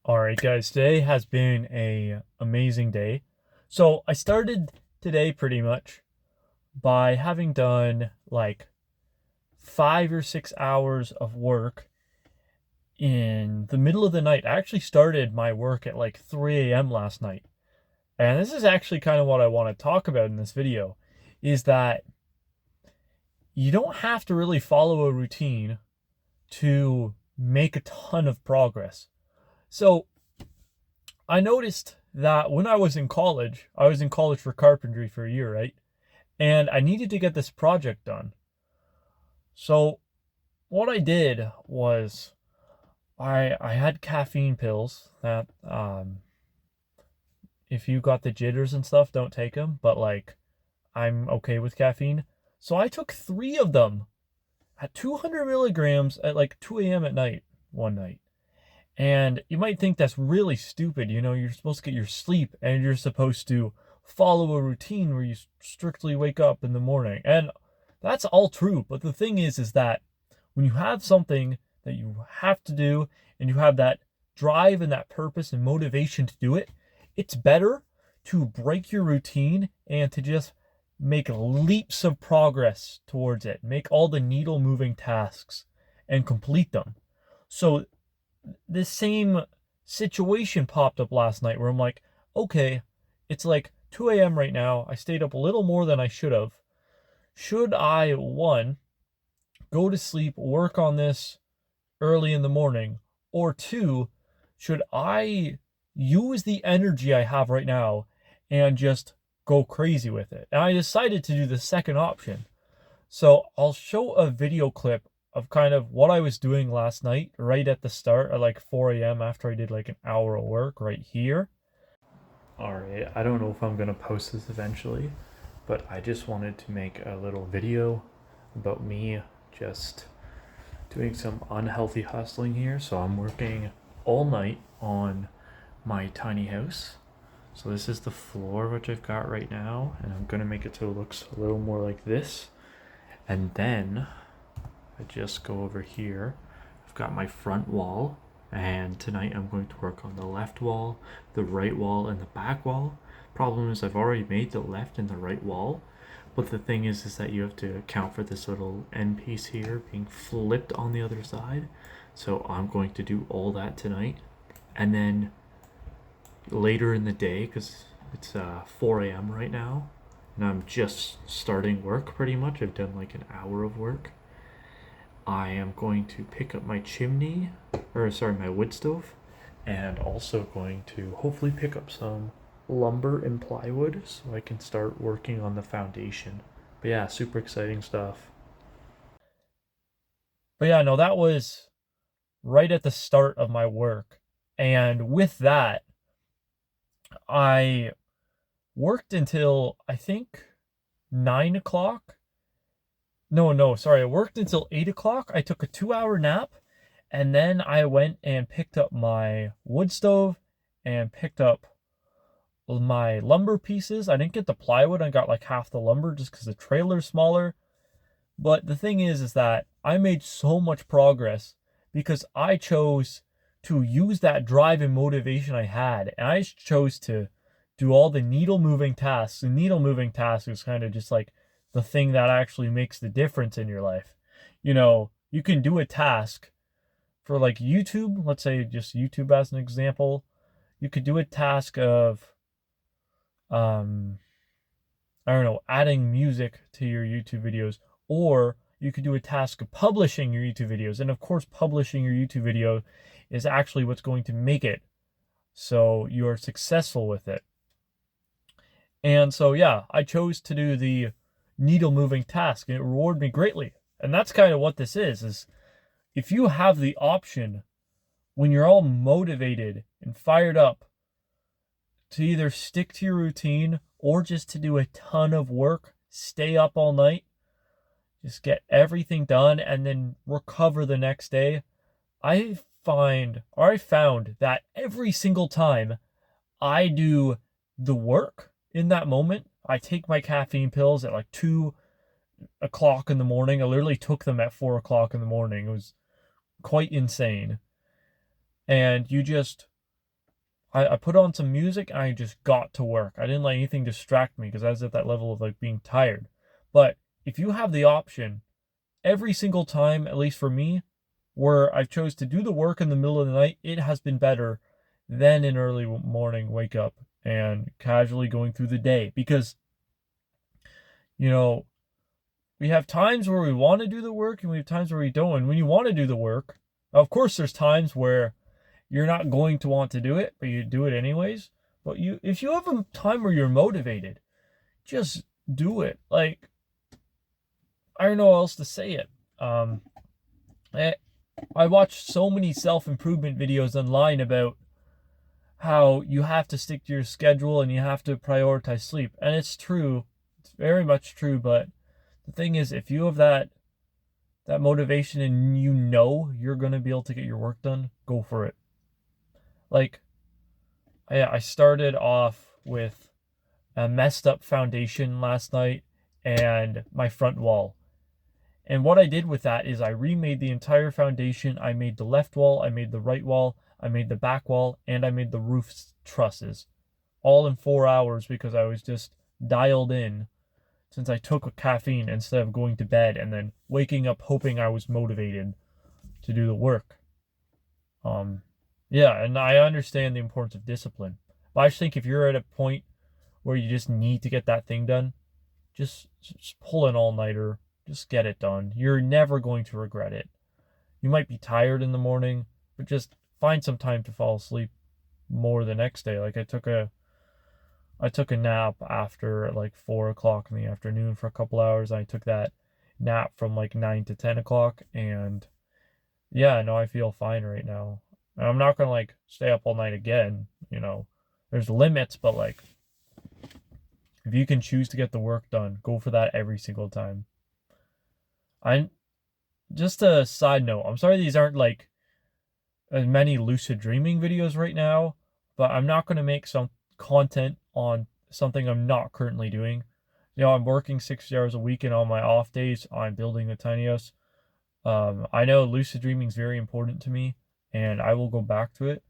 All right, guys, today has been a amazing day. So I started today pretty much by having done like 5 or 6 hours of work in the middle of the night. I actually started my work at like 3 a.m. last night. And this is actually kind of what I want to talk about in this video is that you don't have to really follow a routine to make a ton of progress. So I noticed that when I was in college for carpentry for a year, right? And I needed to get this project done. So what I did was I had caffeine pills that if you got the jitters and stuff, don't take them, but like I'm okay with caffeine. So I took 3 of them at 200 milligrams at like 2 a.m. at night one night. And you might think that's really stupid. You know, you're supposed to get your sleep and you're supposed to follow a routine where you strictly wake up in the morning. And that's all true. But the thing is that when you have something that you have to do and you have that drive and that purpose and motivation to do it, it's better to break your routine and to just make leaps of progress towards it. Make all the needle moving tasks and complete them. So this same situation popped up last night where I'm like, okay, it's like 2 a.m. right now. I stayed up a little more than I should have. Should I, one, go to sleep, work on this early in the morning, or two, should I use the energy I have right now and just go crazy with it? And I decided to do the second option. So I'll show a video clip of kind of what I was doing last night, right at the start at like 4 a.m. after I did like an hour of work right here. All right, I don't know if I'm gonna post this eventually, but I just wanted to make a little video about me just doing some unhealthy hustling here. So I'm working all night on my tiny house. So this is the floor which I've got right now, and I'm gonna make it so it looks a little more like this. And then I just go over here. I've got my front wall, and tonight I'm going to work on the left wall, the right wall, and the back wall. Problem is I've already made the left and the right wall, but the thing is that you have to account for this little end piece here being flipped on the other side. So I'm going to do all that tonight, and then later in the day, because it's 4 a.m. right now, and I'm just starting work pretty much. I've done like an hour of work. I am going to pick up my my wood stove, and also going to hopefully pick up some lumber and plywood so I can start working on the foundation. But yeah, super exciting stuff. But yeah, no, that was right at the start of my work. And with that, I worked until I think 9 o'clock. No, sorry. I worked until 8 o'clock. I took a 2 hour nap, and then I went and picked up my wood stove and picked up my lumber pieces. I didn't get the plywood. I got like half the lumber just because the trailer's smaller. But the thing is that I made so much progress because I chose to use that drive and motivation I had, and I chose to do all the needle moving tasks. And needle moving tasks is kind of just like the thing that actually makes the difference in your life. You know, you can do a task for like YouTube, let's say just YouTube as an example. You could do a task of, um, I don't know, adding music to your YouTube videos, or you could do a task of publishing your YouTube videos. And of course, publishing your YouTube video is actually what's going to make it so you're successful with it. And so, yeah, I chose to do the needle moving task, and it rewarded me greatly. And that's kind of what this is if you have the option when you're all motivated and fired up to either stick to your routine or just to do a ton of work, stay up all night, just get everything done and then recover the next day. I found that every single time I do the work in that moment, I take my caffeine pills at like 2 o'clock in the morning. I literally took them at 4 o'clock in the morning. It was quite insane. And you just I put on some music and I just got to work. I didn't let anything distract me because I was at that level of like being tired. But if you have the option every single time, at least for me, where I've chose to do the work in the middle of the night, it has been better than an early morning wake up and casually going through the day. Because, you know, we have times where we want to do the work and we have times where we don't. And when you want to do the work, of course, there's times where you're not going to want to do it, but you do it anyways. But if you have a time where you're motivated, just do it. Like, I don't know how else to say it. I, I watched so many self-improvement videos online about how you have to stick to your schedule and you have to prioritize sleep. And it's true. It's very much true. But the thing is, if you have that motivation and you know you're going to be able to get your work done, go for it. Like, I started off with a messed up foundation last night and my front wall. And what I did with that is I remade the entire foundation. I made the left wall, I made the right wall, I made the back wall, and I made the roof trusses. All in 4 hours because I was just dialed in since I took a caffeine instead of going to bed and then waking up hoping I was motivated to do the work. Yeah, and I understand the importance of discipline. But I just think if you're at a point where you just need to get that thing done, just pull an all-nighter. Just get it done. You're never going to regret it. You might be tired in the morning, but just find some time to fall asleep more the next day. Like I took a nap after like 4 o'clock in the afternoon for a couple hours. I took that nap from like 9 to 10 o'clock, and yeah, no, I feel fine right now. And I'm not gonna like stay up all night again. There's limits, but like if you can choose to get the work done, go for that every single time. I Just a side note, I'm sorry these aren't like as many lucid dreaming videos right now, but I'm not going to make some content on something I'm not currently doing. I'm working 60 hours a week, and on my off days, I'm building the tiny house. I know lucid dreaming is very important to me, and I will go back to it.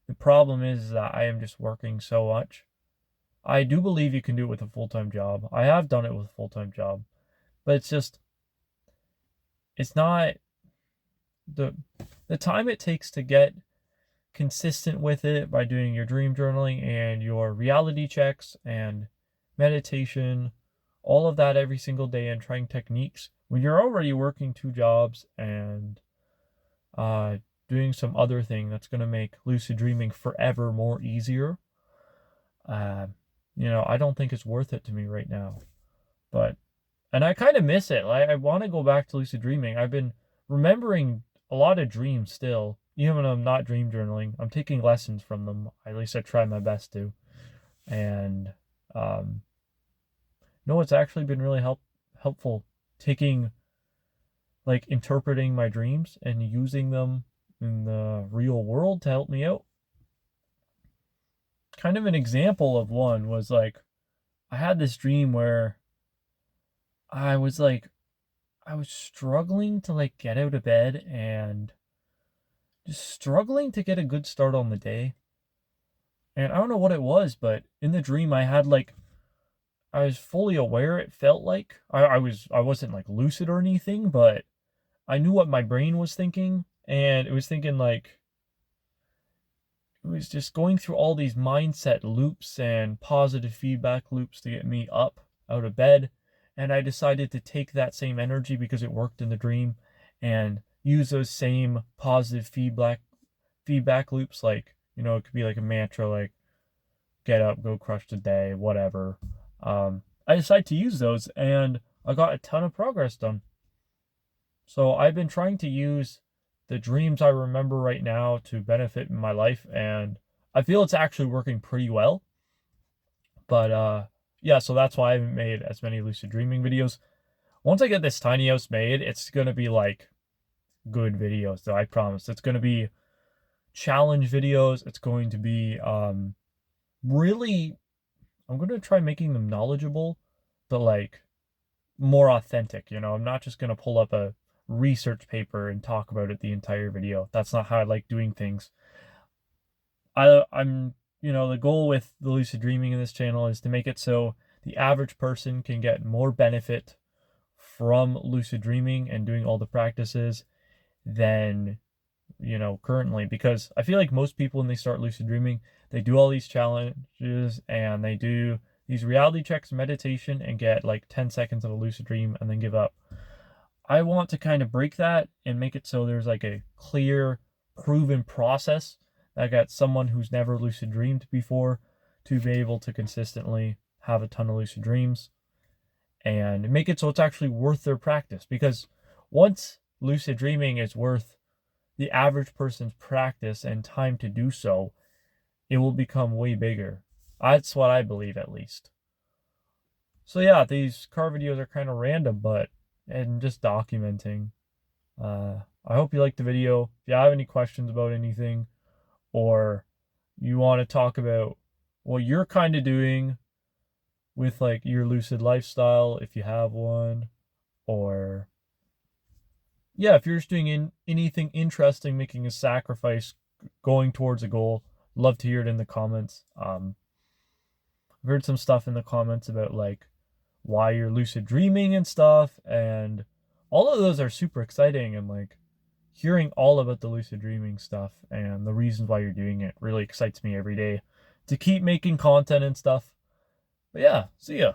The problem is that I am just working so much. I do believe you can do it with a full-time job. I have done it with a full-time job, but it's not the time it takes to get consistent with it by doing your dream journaling and your reality checks and meditation, all of that every single day, and trying techniques when you're already working 2 jobs and doing some other thing that's going to make lucid dreaming forever more easier. I don't think it's worth it to me right now. And I kind of miss it. I want to go back to lucid dreaming. I've been remembering a lot of dreams still, even when I'm not dream journaling. I'm taking lessons from them. At least I try my best to. And no, it's actually been really helpful taking, like, interpreting my dreams and using them in the real world to help me out. Kind of an example of one was like, I had this dream where I was struggling to like get out of bed and just struggling to get a good start on the day. And I don't know what it was, but in the dream I was fully aware. It felt like I wasn't like lucid or anything, but I knew what my brain was thinking, and it was thinking like it was just going through all these mindset loops and positive feedback loops to get me up out of bed. And I decided to take that same energy because it worked in the dream and use those same positive feedback loops. Like, it could be like a mantra, like get up, go crush the day, whatever. I decided to use those, and I got a ton of progress done. So I've been trying to use the dreams I remember right now to benefit my life, and I feel it's actually working pretty well. But yeah, so that's why I haven't made as many lucid dreaming videos. Once I get this tiny house made, it's gonna be like good videos, though, I promise. It's gonna be challenge videos. It's going to be really, I'm gonna try making them knowledgeable, but like more authentic. I'm not just gonna pull up a research paper and talk about it the entire video. That's not how I like doing things. I'm the goal with the lucid dreaming in this channel is to make it so the average person can get more benefit from lucid dreaming and doing all the practices than, currently. Because I feel like most people, when they start lucid dreaming, they do all these challenges and they do these reality checks, meditation, and get like 10 seconds of a lucid dream and then give up. I want to kind of break that and make it so there's like a clear, proven process that got someone who's never lucid dreamed before to be able to consistently have a ton of lucid dreams and make it so it's actually worth their practice. Because once lucid dreaming is worth the average person's practice and time to do so, it will become way bigger. That's what I believe, at least. So yeah, these car videos are kind of random, but and just documenting. I hope you liked the video. If you have any questions about anything, or you want to talk about what you're kind of doing with like your lucid lifestyle, if you have one, or yeah, if you're just doing anything interesting, making a sacrifice, going towards a goal, love to hear it in the comments. I've heard some stuff in the comments about like why you're lucid dreaming and stuff, and all of those are super exciting, and like hearing all about the lucid dreaming stuff and the reasons why you're doing it really excites me every day to keep making content and stuff. But yeah, see ya.